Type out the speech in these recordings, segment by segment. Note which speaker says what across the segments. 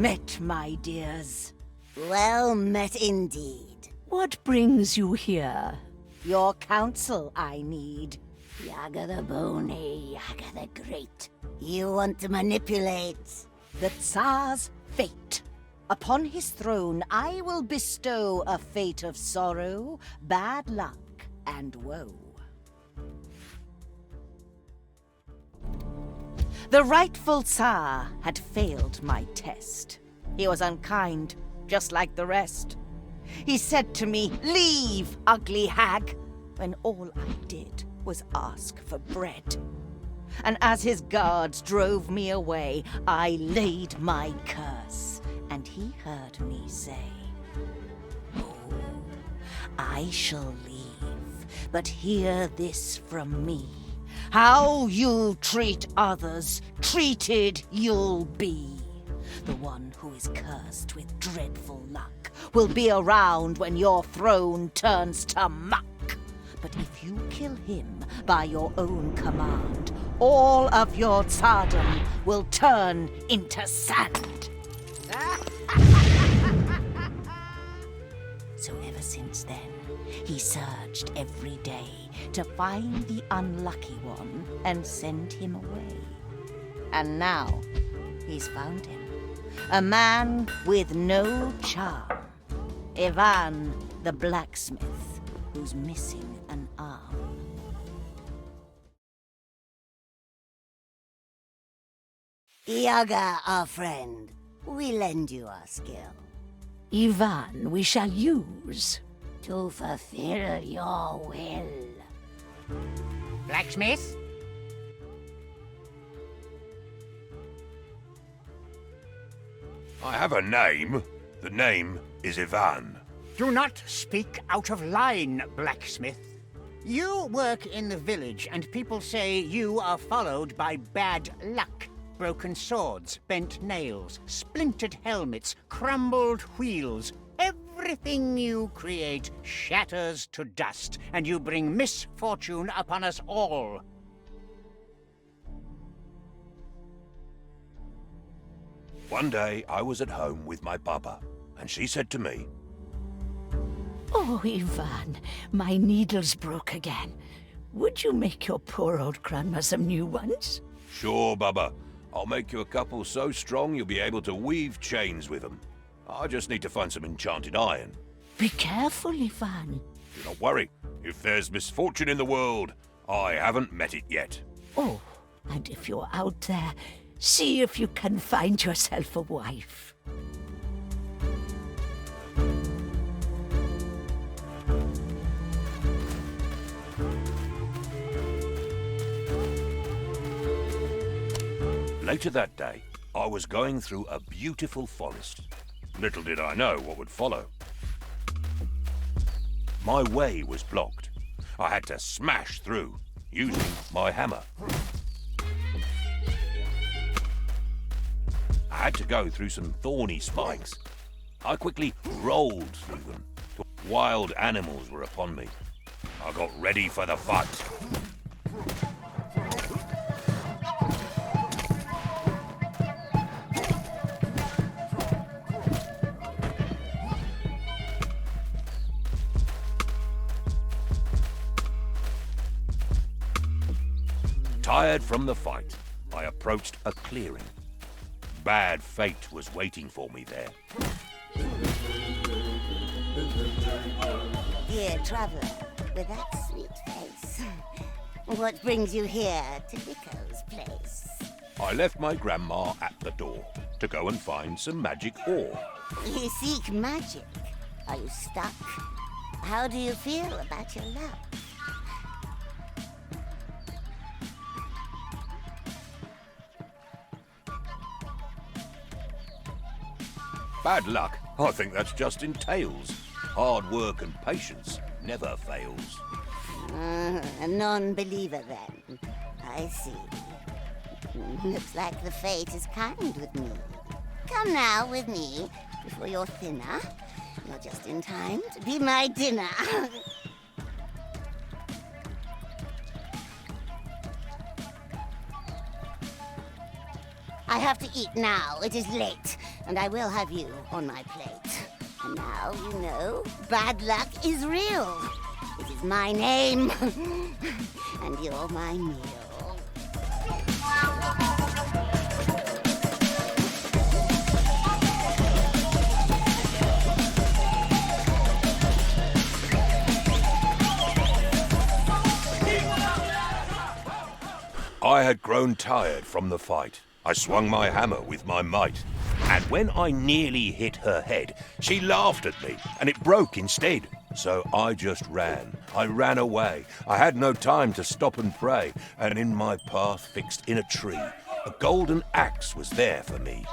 Speaker 1: met, my dears.
Speaker 2: Well met indeed.
Speaker 1: What brings you here?
Speaker 2: Your counsel I need. Yaga the Bony, Yaga the Great. You want to manipulate
Speaker 1: The Tsar's fate. Upon his throne I will bestow a fate of sorrow, bad luck, and woe. The rightful Tsar had failed my test. He was unkind, just like the rest. He said to me, "Leave, ugly hag," when all I did was ask for bread. And as his guards drove me away, I laid my curse, and he heard me say, "Oh, I shall leave, but hear this from me. How you treat others, treated you'll be. The one who is cursed with dreadful luck will be around when your throne turns to muck. But if you kill him by your own command, all of your tsardom will turn into sand." So ever since then, he searched every day to find the unlucky one and send him away. And now, he's found him. A man with no charm. Ivan the blacksmith, who's missing an arm.
Speaker 2: Yaga, our friend. We lend you our skill.
Speaker 1: Ivan we shall use.
Speaker 2: To fulfill your will.
Speaker 3: Blacksmith?
Speaker 4: I have a name. The name is Ivan.
Speaker 3: Do not speak out of line, blacksmith. You work in the village, and people say you are followed by bad luck. Broken swords, bent nails, splintered helmets, crumbled wheels. Everything you create shatters to dust, and you bring misfortune upon us all.
Speaker 4: One day I was at home with my baba, and she said to me,
Speaker 1: Oh, Ivan, my needles broke again. Would you make your poor old grandma some new ones?
Speaker 4: "Sure, baba. I'll make you a couple so strong you'll be able to weave chains with them. I just need to find some enchanted iron."
Speaker 1: Be careful, Ivan.
Speaker 4: Do not worry. If there's misfortune in the world, I haven't met it yet.
Speaker 1: Oh, and if you're out there, see if you can find yourself a wife.
Speaker 4: Later that day, I was going through a beautiful forest. Little did I know what would follow. My way was blocked. I had to smash through, using my hammer. I had to go through some thorny spikes. I quickly rolled through them. Wild animals were upon me. I got ready for the fight. Tired from the fight, I approached a clearing. Bad fate was waiting for me there.
Speaker 2: Dear traveler, with that sweet face, what brings you here to Nico's place?
Speaker 4: I left my grandma at the door to go and find some magic ore.
Speaker 2: You seek magic. Are you stuck? How do you feel about your luck?
Speaker 4: Bad luck? I think that's just in tales. Hard work and patience never fails.
Speaker 2: A non-believer then. I see. Looks like the fate is kind with me. Come now with me before you're thinner. You're just in time to be my dinner. I have to eat now. It is late. and I will have you on my plate. And now you know bad luck is real. It is my name, and you're my meal.
Speaker 4: I had grown tired from the fight. I swung my hammer with my might. And when I nearly hit her head, she laughed at me, and it broke instead. So I just ran. I ran away. I had no time to stop and pray, and in my path fixed in a tree, a golden axe was there for me.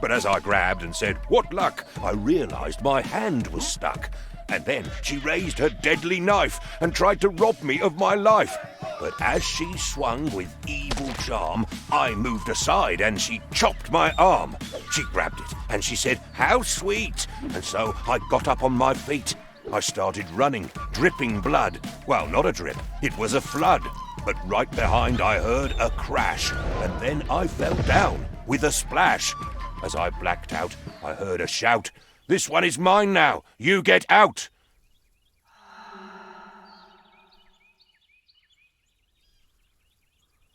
Speaker 4: But as I grabbed and said, "What luck?" I realized my hand was stuck. And then she raised her deadly knife and tried to rob me of my life. But as she swung with evil charm, I moved aside and she chopped my arm. She grabbed it and she said, "How sweet!" And so I got up on my feet. I started running, dripping blood. Well, not a drip, it was a flood. But right behind I heard a crash, and then I fell down with a splash. As I blacked out, I heard a shout, "This one is mine now, you get out!"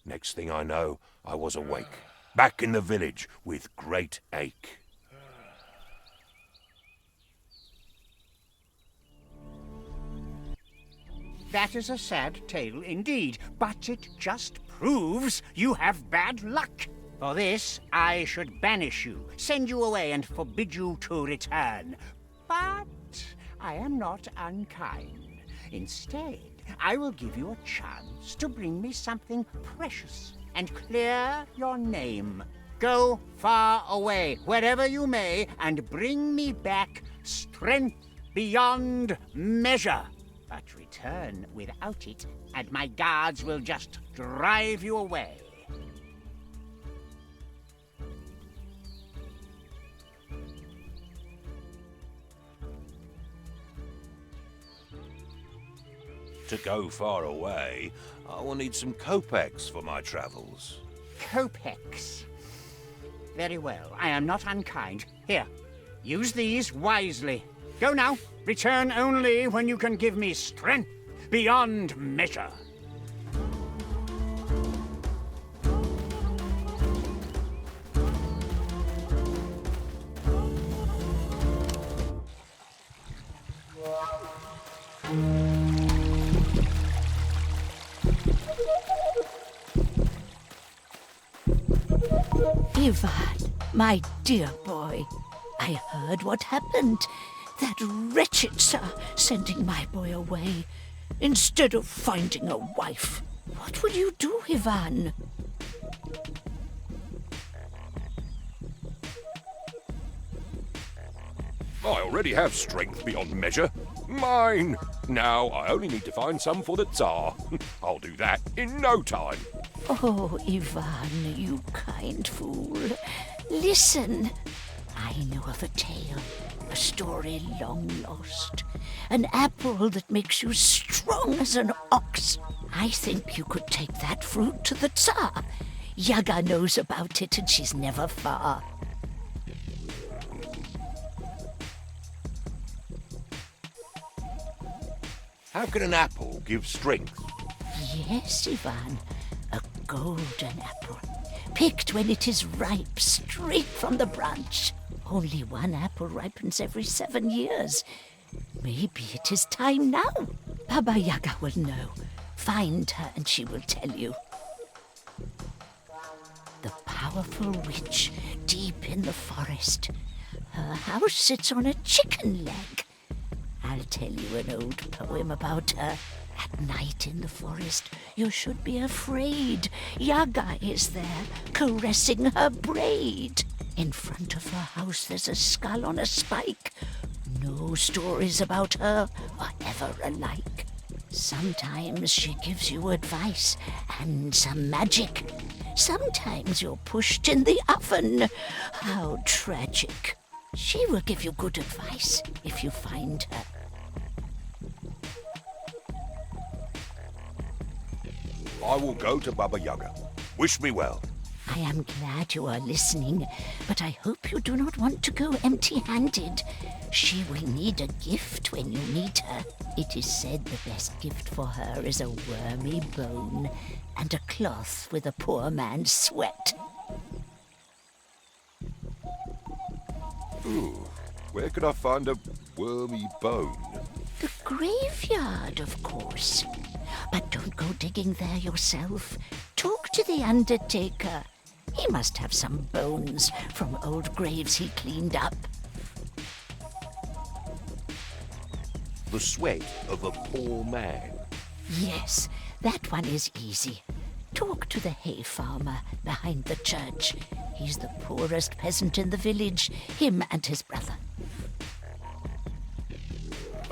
Speaker 4: Next thing I know, I was awake, back in the village with great ache.
Speaker 3: That is a sad tale indeed, but it just proves you have bad luck. For this, I should banish you, send you away, and forbid you to return. But I am not unkind. Instead, I will give you a chance to bring me something precious and clear your name. Go far away, wherever you may, and bring me back strength beyond measure. But return without it, and my guards will just drive you away.
Speaker 4: To go far away, I will need some kopecks for my travels.
Speaker 3: Kopecks. Very well, I am not unkind. Here, use these wisely. Go now. Return only when you can give me strength beyond measure.
Speaker 5: Ivan, my dear boy, I heard what happened. That wretched Tsar sending my boy away instead of finding a wife. What will you do, Ivan?
Speaker 4: I already have strength beyond measure. Mine! Now I only need to find some for the Tsar. I'll do that in no time.
Speaker 5: Oh, Ivan, you kind fool. Listen. I know of a tale, a story long lost. An apple that makes you strong as an ox. I think you could take that fruit to the Tsar. Yaga knows about it and she's never far.
Speaker 4: How can an apple give strength?
Speaker 5: Yes, Ivan, a golden apple. Picked when it is ripe, straight from the branch. Only one apple ripens every 7 years. Maybe it is time now. Baba Yaga will know. Find her and she will tell you. The powerful witch deep in the forest. Her house sits on a chicken leg. I'll tell you an old poem about her. At night in the forest, you should be afraid. Yaga is there, caressing her braid. In front of her house there's a skull on a spike. No stories about her are ever alike. Sometimes she gives you advice and some magic. Sometimes you're pushed in the oven. How tragic. She will give you good advice if you find her.
Speaker 4: I will go to Baba Yaga. Wish me well.
Speaker 5: I am glad you are listening, but I hope you do not want to go empty-handed. She will need a gift when you meet her. It is said the best gift for her is a wormy bone and a cloth with a poor man's sweat.
Speaker 4: Ooh, where could I find a wormy bone?
Speaker 5: The graveyard, of course. But don't go digging there yourself. Talk to the undertaker. He must have some bones from old graves he cleaned up.
Speaker 4: The sweat of a poor man.
Speaker 5: Yes, that one is easy. Talk to the hay farmer behind the church. He's the poorest peasant in the village, him and his brother.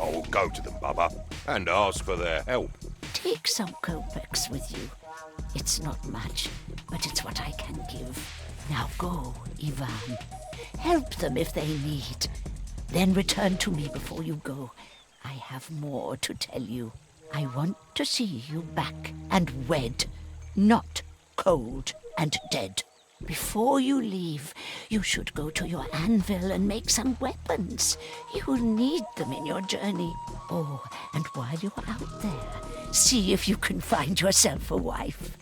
Speaker 4: I will go to them, Baba, and ask for their help.
Speaker 5: Take some kopecks with you. It's not much, but it's what I can give. Now go, Ivan. Help them if they need. Then return to me before you go. I have more to tell you. I want to see you back and wed, not cold and dead. Before you leave, you should go to your anvil and make some weapons. You'll need them in your journey. Oh, and while you're out there, see if you can find yourself a wife.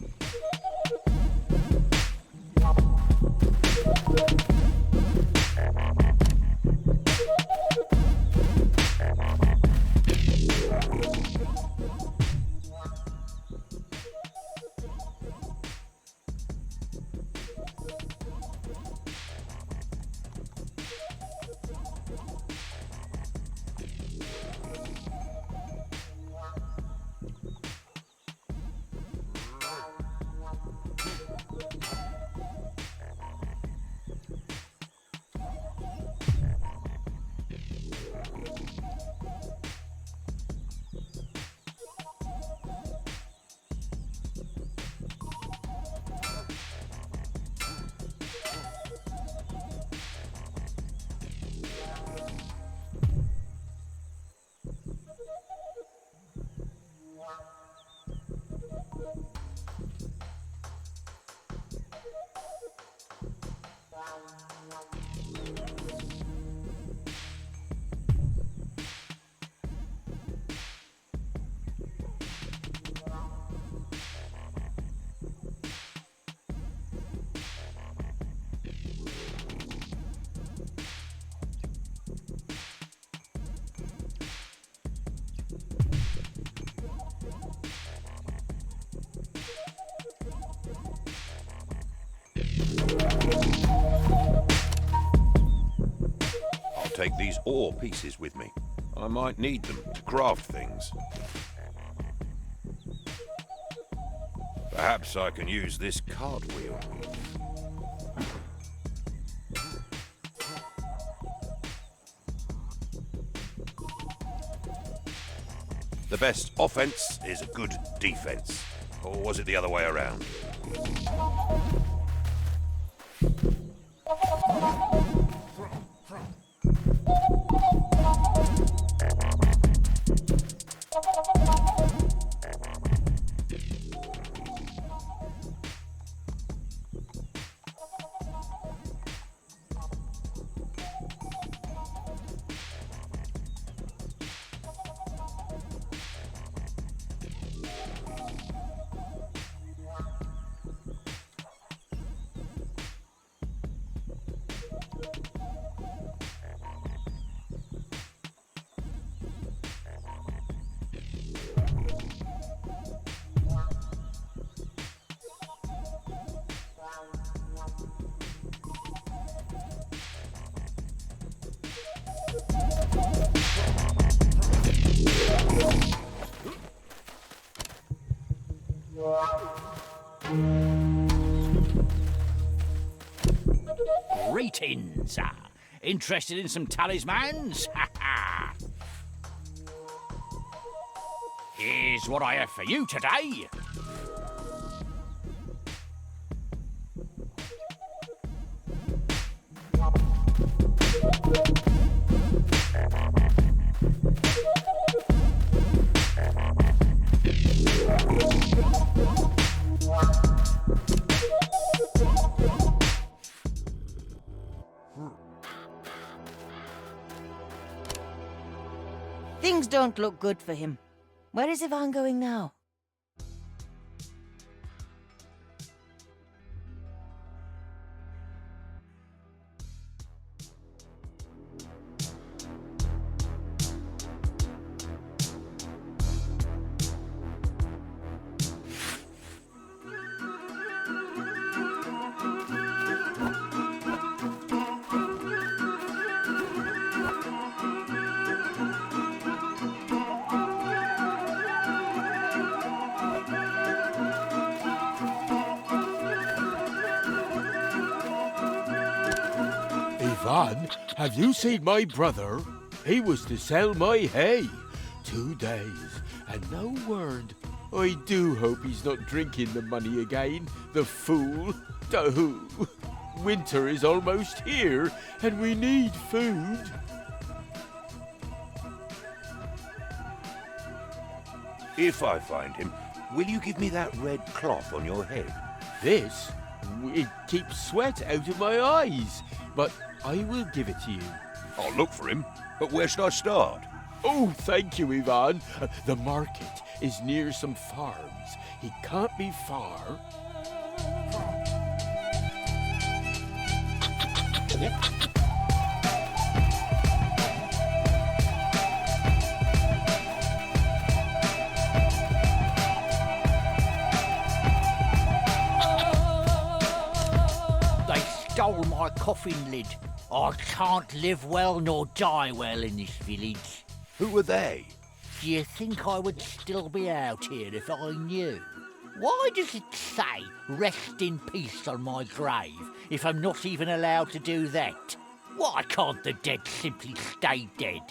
Speaker 4: I'll take these ore pieces with me. I might need them to craft things. Perhaps I can use this cartwheel. The best offense is a good defense. Or was it the other way around?
Speaker 6: Greetings. Interested in some talismans? Ha ha! Here's what I have for you today.
Speaker 1: don't look good for him. Where is Ivan going now?
Speaker 7: Ivan, have you seen my brother? He was to sell my hay. 2 days, and no word. I do hope he's not drinking the money again, the fool. Oh, winter is almost here, and we need food.
Speaker 4: If I find him, will you give me that red cloth on your head?
Speaker 7: This? It keeps sweat out of my eyes, but I will give it to you.
Speaker 4: I'll look for him, but where should I start?
Speaker 7: Oh, thank you, Ivan. The market is near some farms. He can't be far.
Speaker 6: They stole my coffin lid. I can't live well nor die well in this village.
Speaker 4: Who are they?
Speaker 6: Do you think I would still be out here if I knew? Why does it say rest in peace on my grave if I'm not even allowed to do that? Why can't the dead simply stay dead?